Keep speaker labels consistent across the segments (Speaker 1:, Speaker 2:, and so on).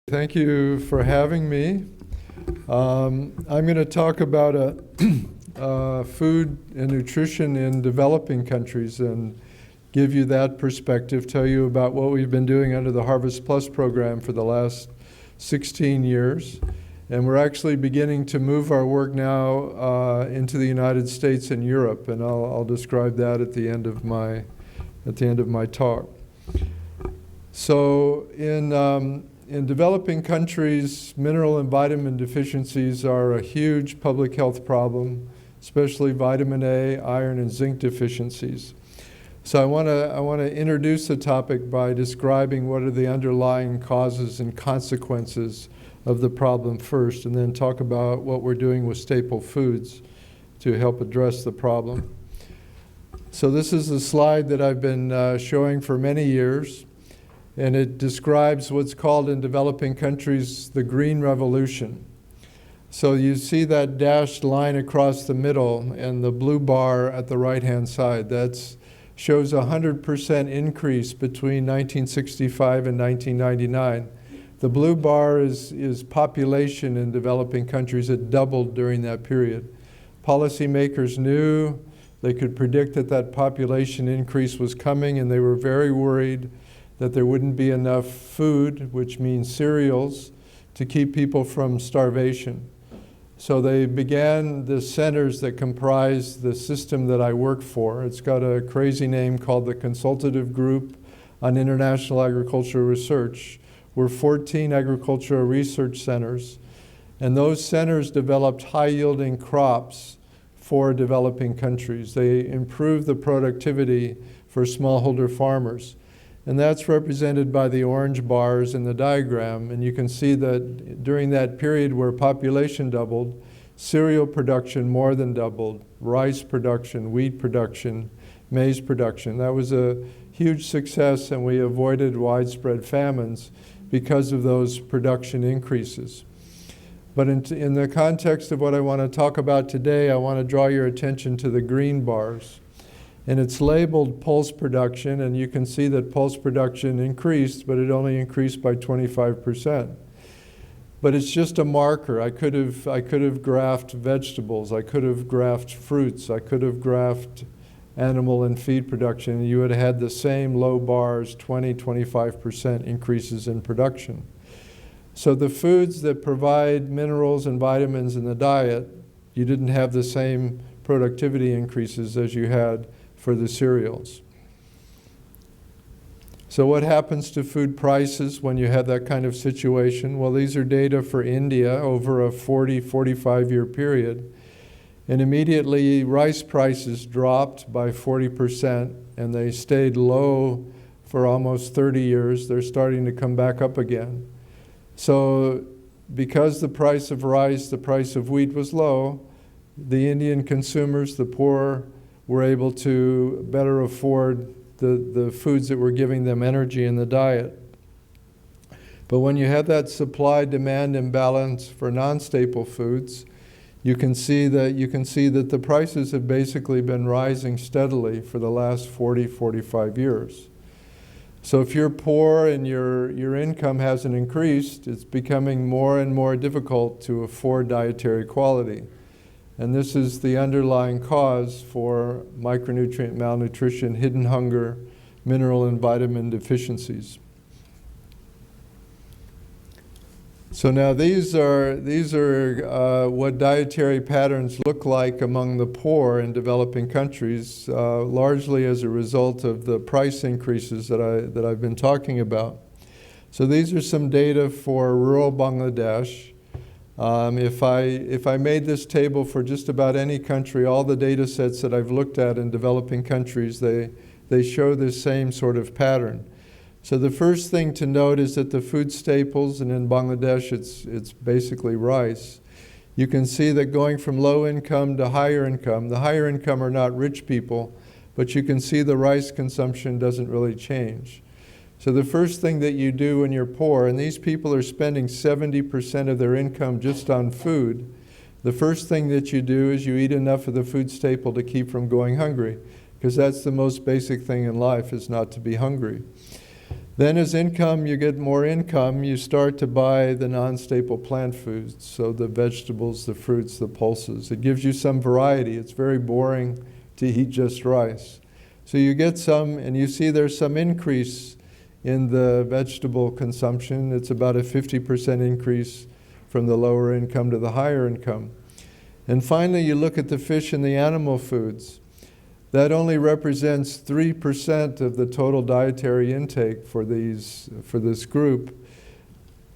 Speaker 1: Thank you for having me. I'm going to talk about food and nutrition in developing countries and give you that perspective, tell you about what we've been doing under the HarvestPlus program for the last 16 years. And we're actually beginning to move our work now into the United States and Europe, and I'll describe that at the end of my talk. So in developing countries, mineral and vitamin deficiencies are a huge public health problem, especially vitamin A, iron, and zinc deficiencies. So I want to introduce the topic by describing what are the underlying causes and consequences of the problem first, and then talk about what we're doing with staple foods to help address the problem. So this is a slide that I've been showing for many years. And it describes what's called in developing countries the green revolution. So you see that dashed line across the middle and the blue bar at the right-hand side. That shows a 100% increase between 1965 and 1999. The blue bar is population in developing countries. It doubled during that period. Policymakers knew, they could predict that population increase was coming, and they were very worried that there wouldn't be enough food, which means cereals, to keep people from starvation. So they began the centers that comprise the system that I work for. It's got a crazy name called the Consultative Group on International Agricultural Research. We're 14 agricultural research centers, and those centers developed high-yielding crops for developing countries. They improved the productivity for smallholder farmers. And that's represented by the orange bars in the diagram. And you can see that during that period where population doubled, cereal production more than doubled, rice production, wheat production, maize production. That was a huge success, and we avoided widespread famines because of those production increases. But in the context of what I want to talk about today, I want to draw your attention to the green bars. And it's labeled pulse production, and you can see that pulse production increased, but it only increased by 25%. But it's just a marker. I could have graphed vegetables, I could have graphed fruits, I could have graphed animal and feed production, and you would have had the same low bars, 20-25% increases in production. So the foods that provide minerals and vitamins in the diet, you didn't have the same productivity increases as you had for the cereals. So what happens to food prices when you have that kind of situation? Well, these are data for India over a 45 year period. And immediately rice prices dropped by 40%, and they stayed low for almost 30 years. They're starting to come back up again. So because the price of rice, the price of wheat was low, the Indian consumers, the poor, were able to better afford the foods that were giving them energy in the diet. But when you have that supply-demand imbalance for non-staple foods, you can see that the prices have basically been rising steadily for the last 45 years. So if you're poor and your income hasn't increased, it's becoming more and more difficult to afford dietary quality. And this is the underlying cause for micronutrient malnutrition, hidden hunger, mineral and vitamin deficiencies. So now these are what dietary patterns look like among the poor in developing countries, largely as a result of the price increases that I've been talking about. So these are some data for rural Bangladesh. If I made this table for just about any country, all the data sets that I've looked at in developing countries, they show this same sort of pattern. So the first thing to note is that the food staples, and in Bangladesh it's basically rice, you can see that going from low income to higher income, the higher income are not rich people, but you can see the rice consumption doesn't really change. So the first thing that you do when you're poor, and these people are spending 70% of their income just on food, the first thing that you do is you eat enough of the food staple to keep from going hungry, because that's the most basic thing in life, is not to be hungry. Then as you get more income, you start to buy the non-staple plant foods, so the vegetables, the fruits, the pulses. It gives you some variety. It's very boring to eat just rice. So you get some, and you see there's some increase in the vegetable consumption. It's about a 50% increase from the lower income to the higher income. And finally, you look at the fish and the animal foods. That only represents 3% of the total dietary intake for this group.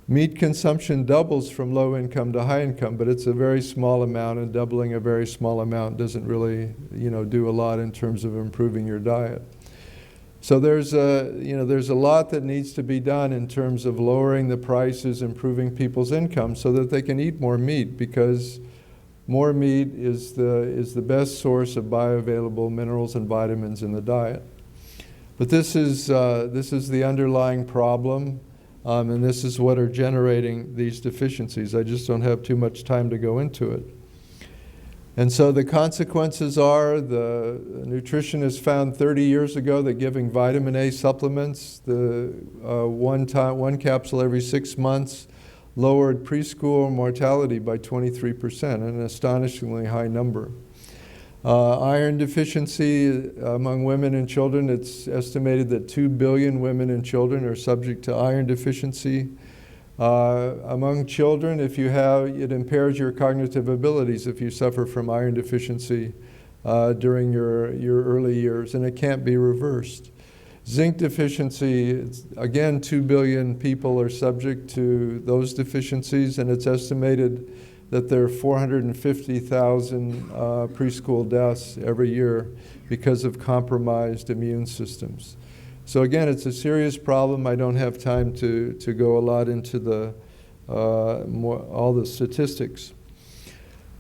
Speaker 1: Meat consumption doubles from low income to high income, but it's a very small amount, and doubling a very small amount doesn't really, do a lot in terms of improving your diet. So there's a lot that needs to be done in terms of lowering the prices, improving people's income so that they can eat more meat, because more meat is the best source of bioavailable minerals and vitamins in the diet. But this is the underlying problem, and this is what are generating these deficiencies. I just don't have too much time to go into it. And so the consequences are, the nutritionists found 30 years ago that giving vitamin A supplements, one capsule every 6 months, lowered preschool mortality by 23%, an astonishingly high number. Iron deficiency among women and children, it's estimated that 2 billion women and children are subject to iron deficiency. Among children, it impairs your cognitive abilities if you suffer from iron deficiency during your early years, and it can't be reversed. Zinc deficiency, again, 2 billion people are subject to those deficiencies, and it's estimated that there are 450,000 preschool deaths every year because of compromised immune systems. So again, it's a serious problem. I don't have time to go a lot into all the statistics.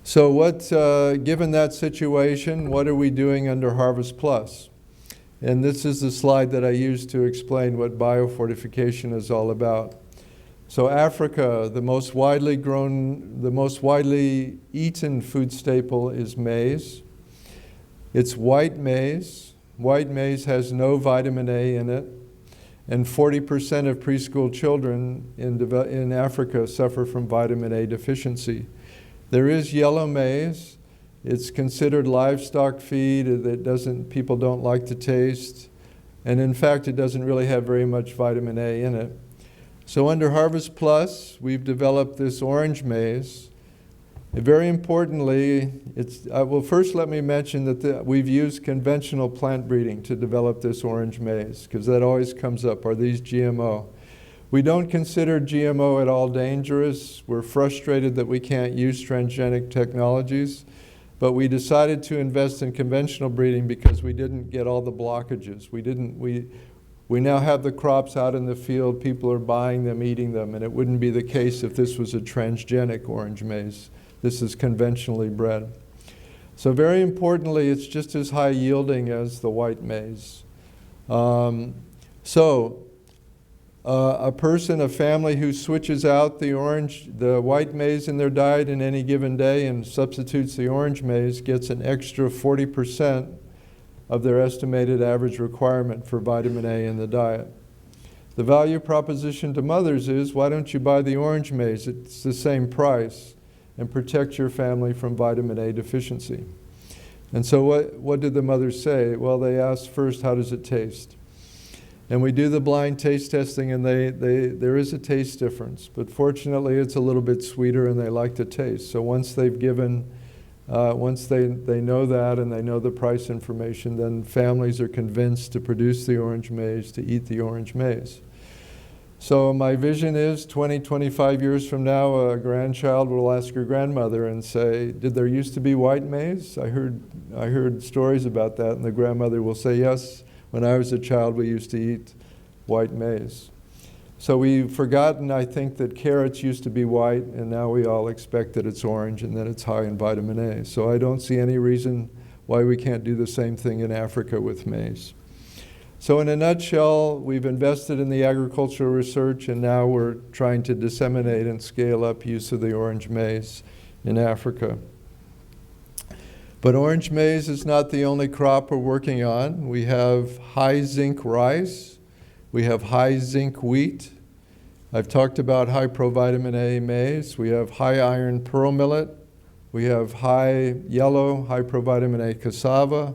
Speaker 1: So given that situation, what are we doing under HarvestPlus? And this is the slide that I used to explain what biofortification is all about. So Africa, the most widely eaten food staple is maize. It's white maize. White maize has no vitamin A in it, and 40% of preschool children in Africa suffer from vitamin A deficiency. There is yellow maize. It's considered livestock feed that people don't like to taste, and in fact it doesn't really have very much vitamin A in it. So under HarvestPlus, we've developed this orange maize. And very importantly, first let me mention that we've used conventional plant breeding to develop this orange maize, because that always comes up, are these GMO? We don't consider GMO at all dangerous. We're frustrated that we can't use transgenic technologies, but we decided to invest in conventional breeding because we didn't get all the blockages. We now have the crops out in the field, people are buying them, eating them, and it wouldn't be the case if this was a transgenic orange maize. This is conventionally bred. So very importantly, it's just as high yielding as the white maize. A family who switches out the white maize in their diet in any given day and substitutes the orange maize gets an extra 40% of their estimated average requirement for vitamin A in the diet. The value proposition to mothers is, why don't you buy the orange maize? It's the same price, and protect your family from vitamin A deficiency. And so what did the mothers say? Well, they asked first, how does it taste? And we do the blind taste testing, and there is a taste difference. But fortunately, it's a little bit sweeter, and they like the taste. So once they know that and they know the price information, then families are convinced to produce the orange maize, to eat the orange maize. So my vision is 20, 25 years from now, a grandchild will ask her grandmother and say, did there used to be white maize? I heard stories about that, and the grandmother will say, yes, when I was a child we used to eat white maize. So we've forgotten, I think, that carrots used to be white, and now we all expect that it's orange and that it's high in vitamin A. So I don't see any reason why we can't do the same thing in Africa with maize. So in a nutshell, we've invested in the agricultural research, and now we're trying to disseminate and scale up use of the orange maize in Africa. But orange maize is not the only crop we're working on. We have high zinc rice, We have high zinc wheat. I've talked about high provitamin A maize. We have high iron pearl millet. We have high yellow, high provitamin A cassava.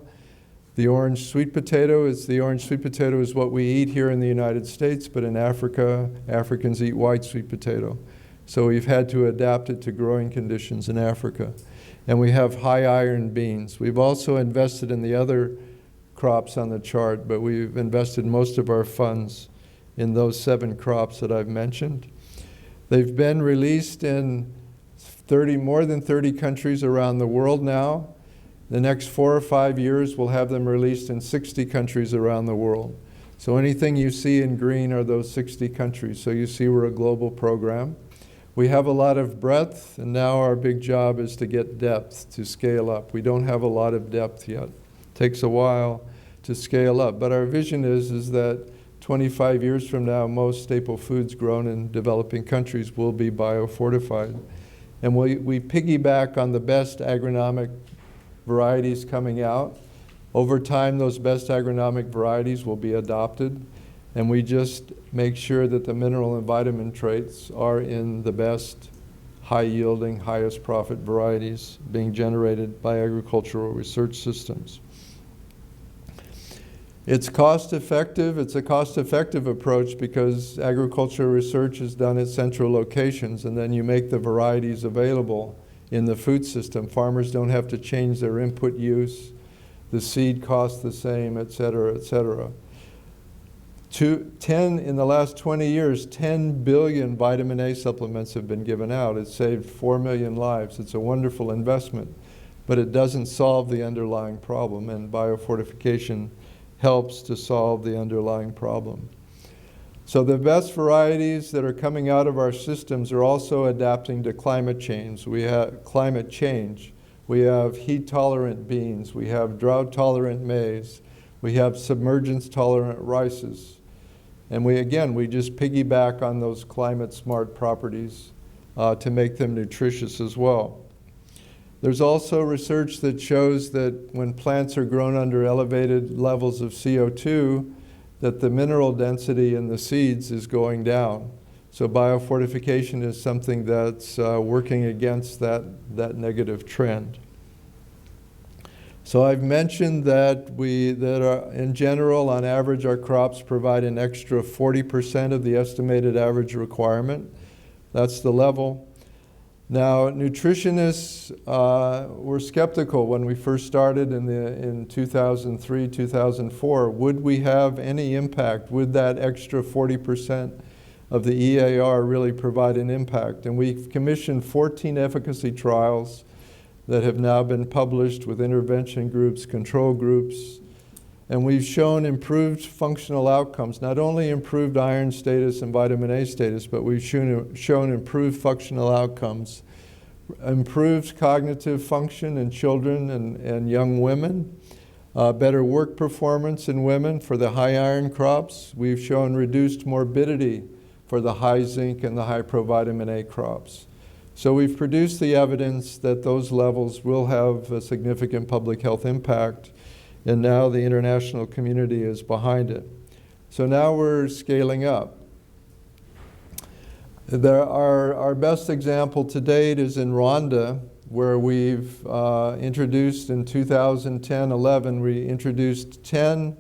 Speaker 1: The orange sweet potato is what we eat here in the United States, but in Africa, Africans eat white sweet potato. So we've had to adapt it to growing conditions in Africa. And we have high iron beans. We've also invested in the other crops on the chart, but we've invested most of our funds in those 7 crops that I've mentioned. They've been released in more than 30 countries around the world now. The next 4 or 5 years, we'll have them released in 60 countries around the world. So anything you see in green are those 60 countries. So you see we're a global program. We have a lot of breadth, and now our big job is to get depth, to scale up. We don't have a lot of depth yet. It takes a while to scale up. But our vision is that 25 years from now, most staple foods grown in developing countries will be biofortified. And we piggyback on the best agronomic varieties coming out. Over time, those best agronomic varieties will be adopted, and we just make sure that the mineral and vitamin traits are in the best, high-yielding, highest profit varieties being generated by agricultural research systems. It's cost-effective. It's a cost-effective approach because agricultural research is done at central locations, and then you make the varieties available in the food system. Farmers don't have to change their input use. The seed costs the same, et cetera, et cetera. In the last 20 years, 10 billion vitamin A supplements have been given out. It's saved 4 million lives. It's a wonderful investment, but it doesn't solve the underlying problem, and biofortification helps to solve the underlying problem. So the best varieties that are coming out of our systems are also adapting to climate change. We have heat-tolerant beans. We have drought-tolerant maize. We have submergence-tolerant rices. And we just piggyback on those climate-smart properties to make them nutritious as well. There's also research that shows that when plants are grown under elevated levels of CO2, that the mineral density in the seeds is going down. So biofortification is something that's working against that negative trend. So I've mentioned that in general, on average, our crops provide an extra 40% of the estimated average requirement. That's the level. Now, nutritionists were skeptical when we first started in 2003, 2004. Would we have any impact? Would that extra 40% of the EAR really provide an impact? And we've commissioned 14 efficacy trials that have now been published with intervention groups, control groups, and we've shown improved functional outcomes, not only improved iron status and vitamin A status, but we've shown improved functional outcomes, improved cognitive function in children and young women, better work performance in women for the high iron crops. We've shown reduced morbidity for the high zinc and the high provitamin A crops. So we've produced the evidence that those levels will have a significant public health impact, and now the international community is behind it. So now we're scaling up. Our best example to date is in Rwanda, where we've introduced in 2010-11, we introduced 10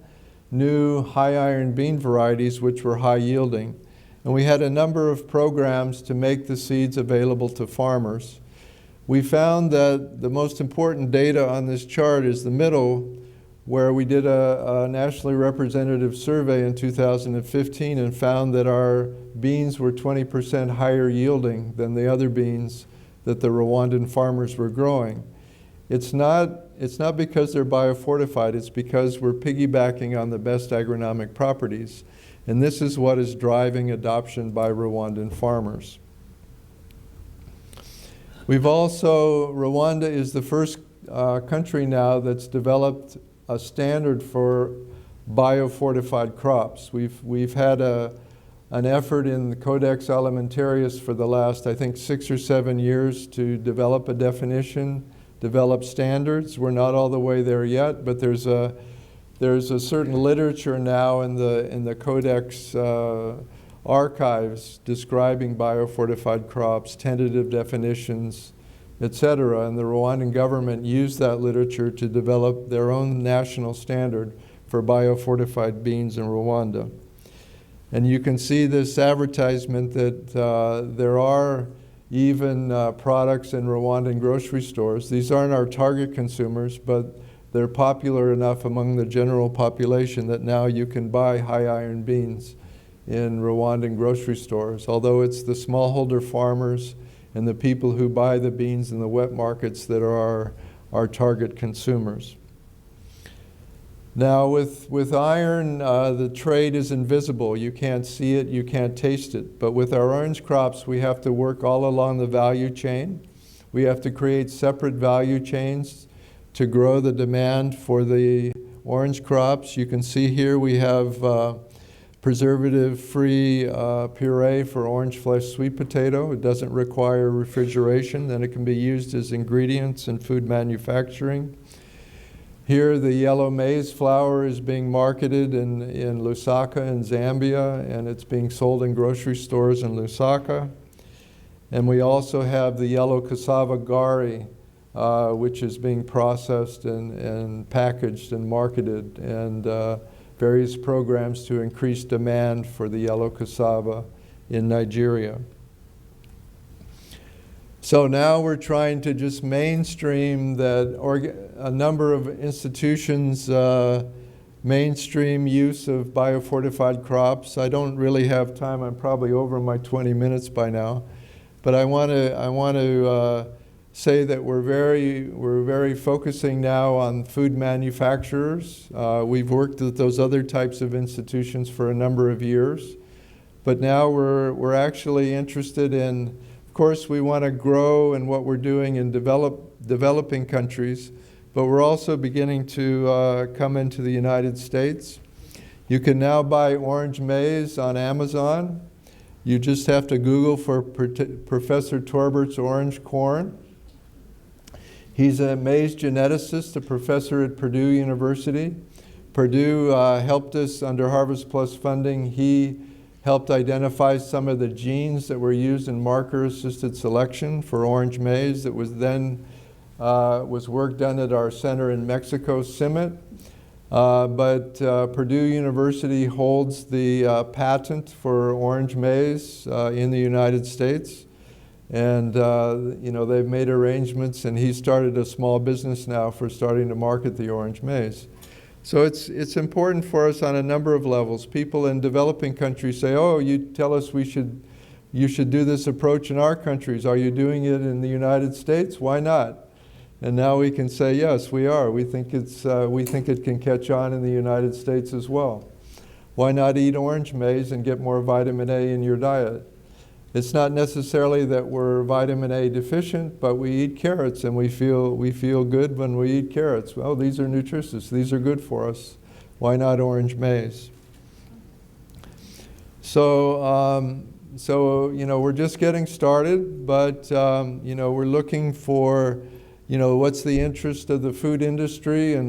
Speaker 1: new high iron bean varieties which were high yielding. And we had a number of programs to make the seeds available to farmers. We found that the most important data on this chart is the middle, where we did a nationally representative survey in 2015 and found that our beans were 20% higher yielding than the other beans that the Rwandan farmers were growing. It's not because they're biofortified, it's because we're piggybacking on the best agronomic properties. And this is what is driving adoption by Rwandan farmers. Rwanda is the first country now that's developed a standard for biofortified crops. We've had an effort in the Codex Alimentarius for the last, I think, 6 or 7 years to develop a definition, develop standards. We're not all the way there yet, but there's a there's a certain literature now in the Codex archives describing biofortified crops, tentative definitions, etc. And the Rwandan government used that literature to develop their own national standard for biofortified beans in Rwanda. And you can see this advertisement that there are even products in Rwandan grocery stores. These aren't our target consumers, but they're popular enough among the general population that now you can buy high iron beans in Rwandan grocery stores, although it's the smallholder farmers and the people who buy the beans in the wet markets that are our target consumers. Now with iron, the trade is invisible. You can't see it, you can't taste it. But with our orange crops, we have to work all along the value chain. We have to create separate value chains to grow the demand for the orange crops. You can see here we have preservative-free puree for orange flesh sweet potato. It doesn't require refrigeration, then it can be used as ingredients in food manufacturing. Here the yellow maize flour is being marketed in Lusaka in Zambia, and it's being sold in grocery stores in Lusaka. And we also have the yellow cassava gari, which is being processed and packaged and marketed, and various programs to increase demand for the yellow cassava in Nigeria. So now we're trying to just mainstream that a number of institutions mainstream use of biofortified crops. I don't really have time. I'm probably over my 20 minutes by now, but I want to say that we're very focusing now on food manufacturers. We've worked with those other types of institutions for a number of years, but now we're actually interested in, of course, we want to grow in what we're doing in developing countries, but we're also beginning to come into the United States. You can now buy orange maize on Amazon. You just have to Google for Professor Torbert's orange corn. He's a maize geneticist, a professor at Purdue University. Purdue helped us under HarvestPlus funding. He helped identify some of the genes that were used in marker-assisted selection for orange maize that was then was work done at our center in Mexico, CIMMYT. But Purdue University holds the patent for orange maize in the United States. And they've made arrangements, and he started a small business now for starting to market the orange maize. So it's important for us on a number of levels. People in developing countries say, oh, you tell us you should do this approach in our countries. Are you doing it in the United States? Why not? And now we can say, yes, we are. We think it can catch on in the United States as well. Why not eat orange maize and get more vitamin A in your diet? It's not necessarily that we're vitamin A deficient, but we eat carrots and we feel good when we eat carrots. Well, these are nutritious. These are good for us. Why not orange maize? So we're just getting started, but we're looking for what's the interest of the food industry in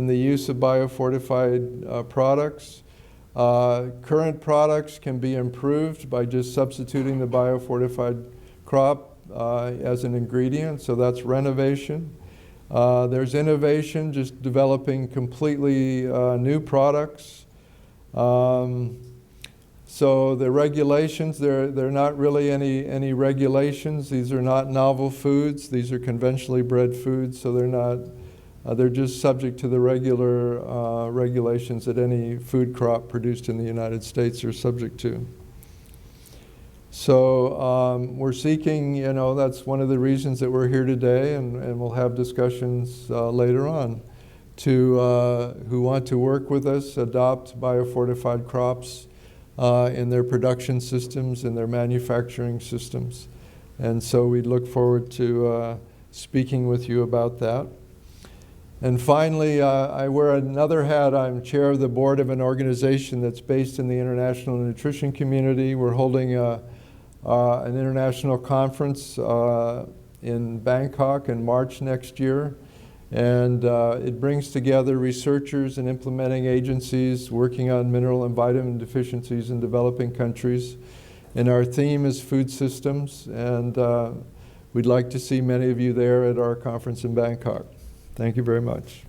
Speaker 1: the use of biofortified products. Current products can be improved by just substituting the biofortified crop as an ingredient, so that's renovation. There's innovation, just developing completely new products. So the regulations, they're not really any regulations. These are not novel foods. These are conventionally bred foods, so they're just subject to the regular regulations that any food crop produced in the United States are subject to. So we're seeking, that's one of the reasons that we're here today, and we'll have discussions later on who want to work with us, adopt biofortified crops in their production systems, in their manufacturing systems. And so we look forward to speaking with you about that. And finally, I wear another hat. I'm chair of the board of an organization that's based in the international nutrition community. We're holding an international conference in Bangkok in March next year. And it brings together researchers and implementing agencies working on mineral and vitamin deficiencies in developing countries. And our theme is food systems, and we'd like to see many of you there at our conference in Bangkok. Thank you very much.